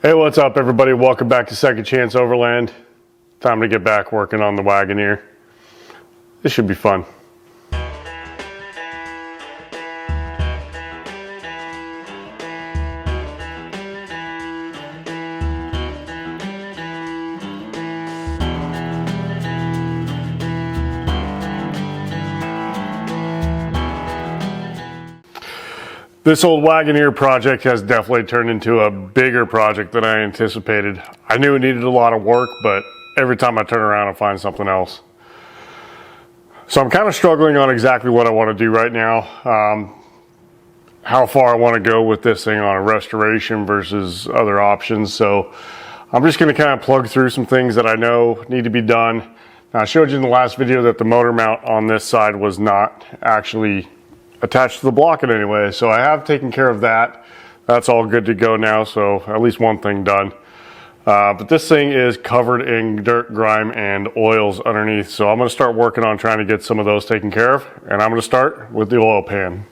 Hey, what's up everybody? Welcome back to Second Chance Overland. Time to get back working on the Wagoneer. This should be fun. This old Wagoneer project has definitely turned into a bigger project than I anticipated. I knew it needed a lot of work, but every time I turn around I find something else. So I'm kind of struggling on exactly what I want to do right now. How far I want to go with this thing on a restoration versus other options. So I'm just going to kind of plug through some things that I know need to be done. Now, I showed you in the last video that the motor mount on this side was not actually attached to the block in any way, so I have taken care of that. That's all good to go now, so at least one thing done. But this thing is covered in dirt, grime, and oils underneath, so I'm going to start working on trying to get some of those taken care of, and I'm going to start with the oil pan.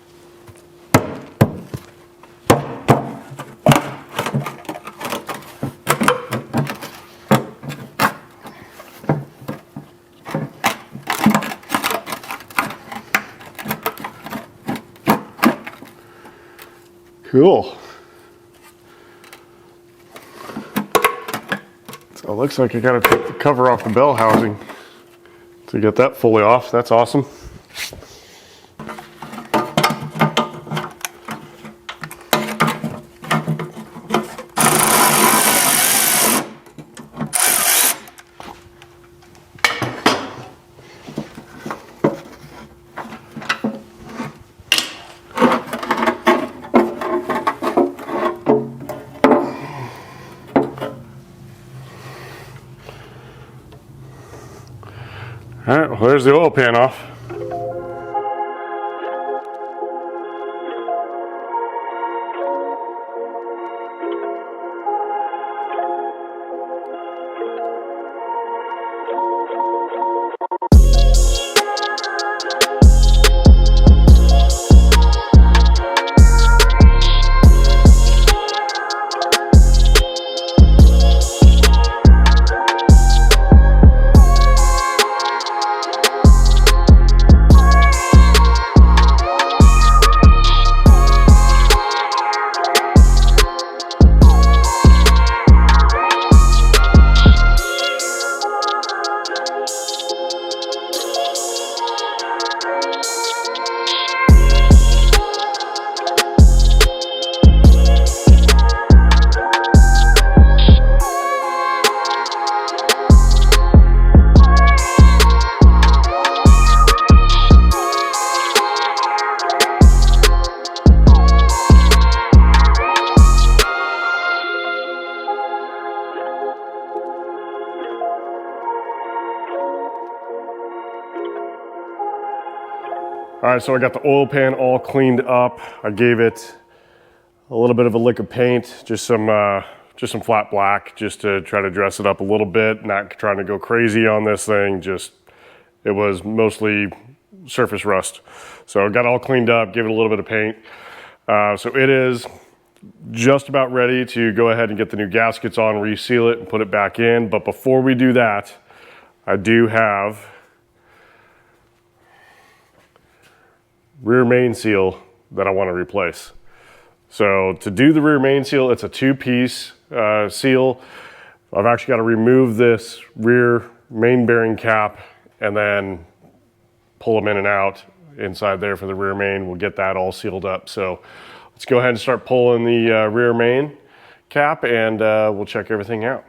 Cool. So it looks like I gotta take the cover off the bell housing to get that fully off. That's awesome. All right, well, there's the oil pan off. All right, so I got the oil pan all cleaned up. I gave it a little bit of a lick of paint, just some flat black, just to try to dress it up a little bit. Not trying to go crazy on this thing. It was mostly surface rust. So I got it all cleaned up, gave it a little bit of paint. So it is just about ready to go ahead and get the new gaskets on, reseal it, and put it back in. But before we do that, I do have rear main seal that I want to replace. So to do the rear main seal, it's a two-piece seal. I've actually got to remove this rear main bearing cap and then pull them in and out inside there for the rear main. We'll get that all sealed up. So let's go ahead and start pulling the rear main cap, and we'll check everything out.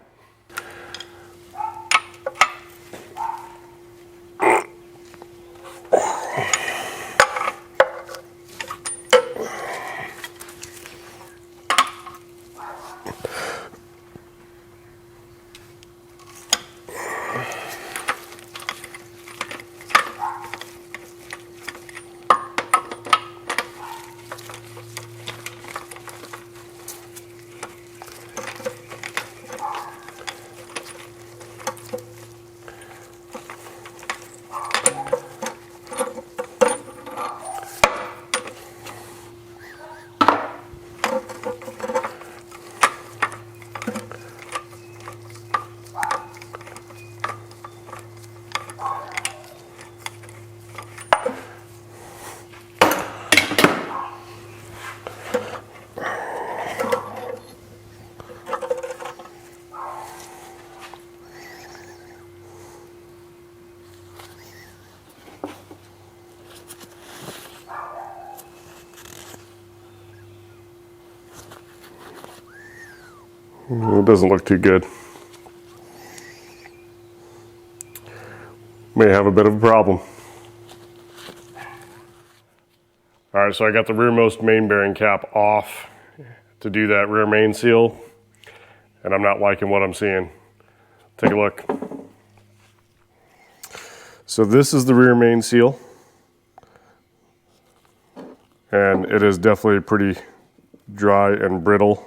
It doesn't look too good. May have a bit of a problem. All right, so I got the rearmost main bearing cap off to do that rear main seal, and I'm not liking what I'm seeing. Take a look. So this is the rear main seal, and it is definitely pretty dry and brittle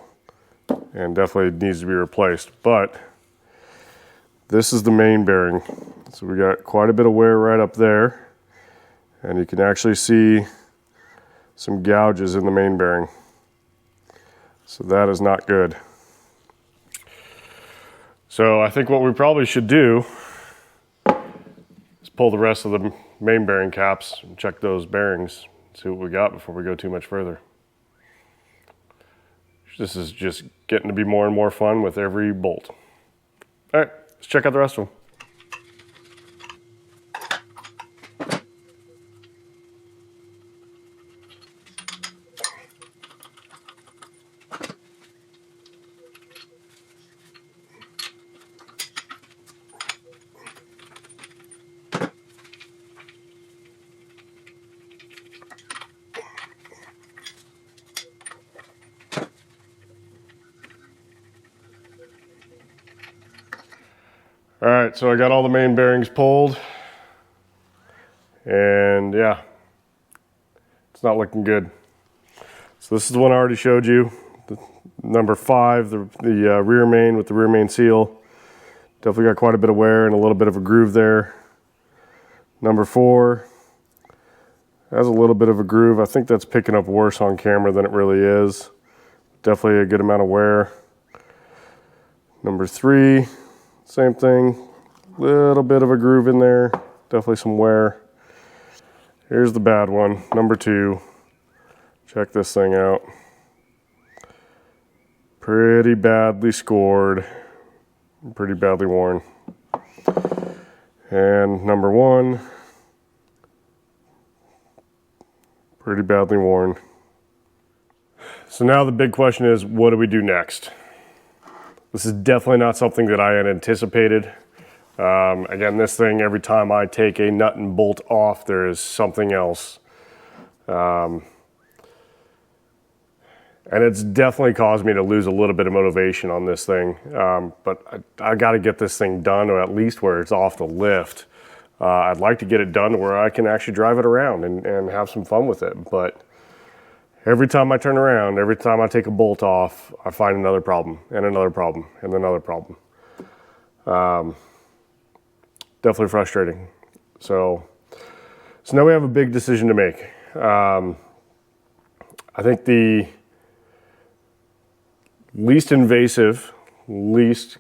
and definitely needs to be replaced. But this is the main bearing. So we got quite a bit of wear right up there, and you can actually see some gouges in the main bearing. So that is not good. So I think what we probably should do is pull the rest of the main bearing caps and check those bearings, see what we got before we go too much further. This is just getting to be more and more fun with every bolt. All right, let's check out the rest of them. All right, so I got all the main bearings pulled, and yeah, it's not looking good. So this is the one I already showed you, the number 5, the rear main with the rear main seal. Definitely got quite a bit of wear and a little bit of a groove there. Number 4 has a little bit of a groove. I think that's picking up worse on camera than it really is. Definitely a good amount of wear. Number 3. Same thing, little bit of a groove in there, definitely some wear. Here's the bad one, number 2. Check this thing out. Pretty badly scored, pretty badly worn. And number 1, pretty badly worn. So now the big question is, what do we do next? This is definitely not something that I had anticipated. Again, this thing, every time I take a nut and bolt off, there is something else. And it's definitely caused me to lose a little bit of motivation on this thing. But I got to get this thing done, or at least where it's off the lift. I'd like to get it done where I can actually drive it around and have some fun with it. But every time I turn around, every time I take a bolt off, I find another problem, and another problem, and another problem. Definitely frustrating. So now we have a big decision to make. I think the least invasive, least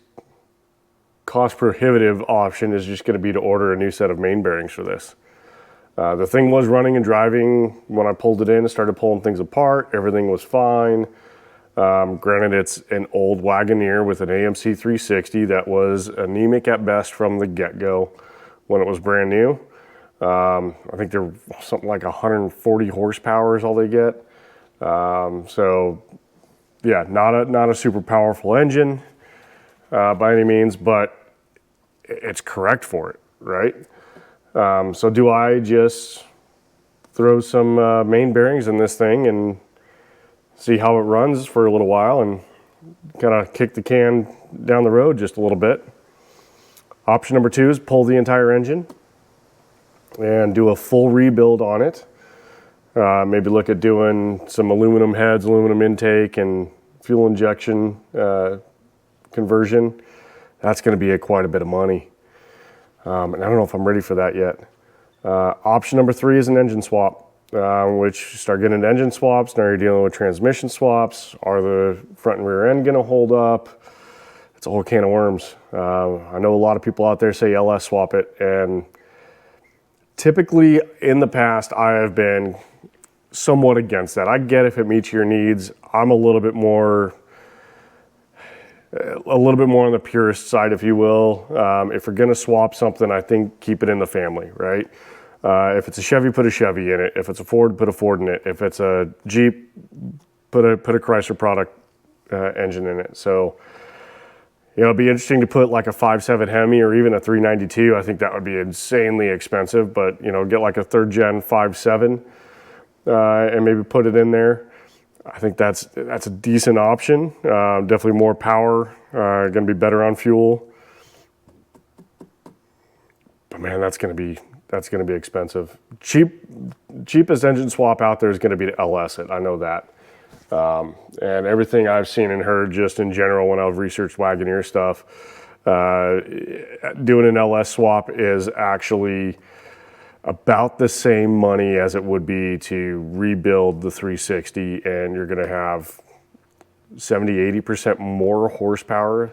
cost prohibitive option is just going to be to order a new set of main bearings for this. The thing was running and driving when I pulled it in and started pulling things apart. Everything was fine. Granted, it's an old Wagoneer with an AMC 360 that was anemic at best from the get-go when it was brand new. I think they're something like 140 horsepower is all they get. So yeah, not a super powerful engine by any means, but it's correct for it, right? So do I just throw some main bearings in this thing and see how it runs for a little while and kind of kick the can down the road just a little bit? Option number 2 is pull the entire engine and do a full rebuild on it. Maybe look at doing some aluminum heads, aluminum intake, and fuel injection conversion. That's going to be quite a bit of money. And I don't know if I'm ready for that yet. Option number 3 is an engine swap, which start getting into engine swaps. Now you're dealing with transmission swaps. Are the front and rear end going to hold up? It's a whole can of worms. I know a lot of people out there say LS swap it, and typically in the past I have been somewhat against that. I get if it meets your needs. I'm a little bit more on the purist side, if you will. If you're gonna swap something, I think keep it in the family, right? If it's a Chevy, put a Chevy in it. If it's a Ford, put a Ford in it. If it's a Jeep, put a Chrysler product engine in it. So You know, it'd be interesting to put like a 5.7 Hemi or even a 392. I think that would be insanely expensive, but you know, get like a 3rd gen 5.7 and maybe put it in there. I think that's a decent option. Definitely more power, going to be better on fuel. But man, that's going to be expensive. Cheapest engine swap out there is going to be to LS it. I know that. And everything I've seen and heard just in general when I've researched Wagoneer stuff, doing an LS swap is actually about the same money as it would be to rebuild the 360, and you're going to have 70-80% more horsepower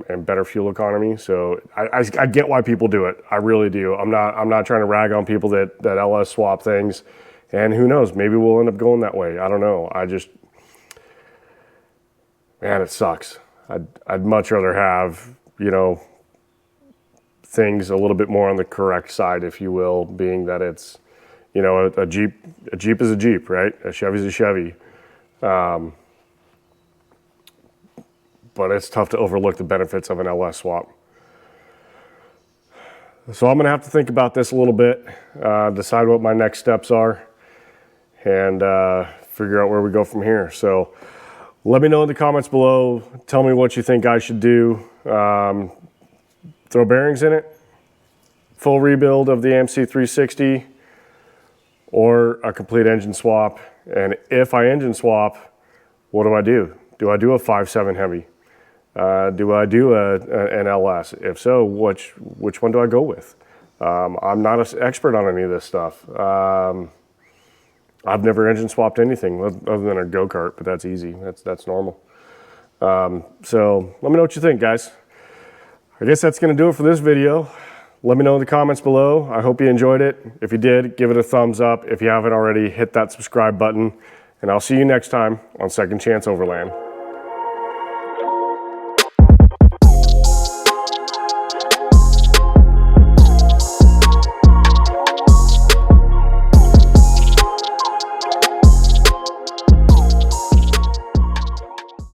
and better fuel economy. So I get why people do it. I really do. I'm not trying to rag on people that LS swap things, and who knows, maybe we'll end up going that way. I don't know. Man, it sucks. I'd much rather have, you know, things a little bit more on the correct side, if you will, being that it's, you know, a Jeep is a Jeep, right? A Chevy's a Chevy. But it's tough to overlook the benefits of an LS swap. So I'm going to have to think about this a little bit, decide what my next steps are, and figure out where we go from here. So let me know in the comments below. Tell me what you think I should do. Throw bearings in it, full rebuild of the AMC 360, or a complete engine swap. And if I engine swap, what do? Do I do a 5.7 Hemi? Do I do an LS? If so, which one do I go with? I'm not an expert on any of this stuff. I've never engine swapped anything other than a go-kart, but that's easy. That's normal. So let me know what you think, guys. I guess that's going to do it for this video. Let me know in the comments below. I hope you enjoyed it. If you did, give it a thumbs up. If you haven't already, hit that subscribe button. And I'll see you next time on Second Chance Overland.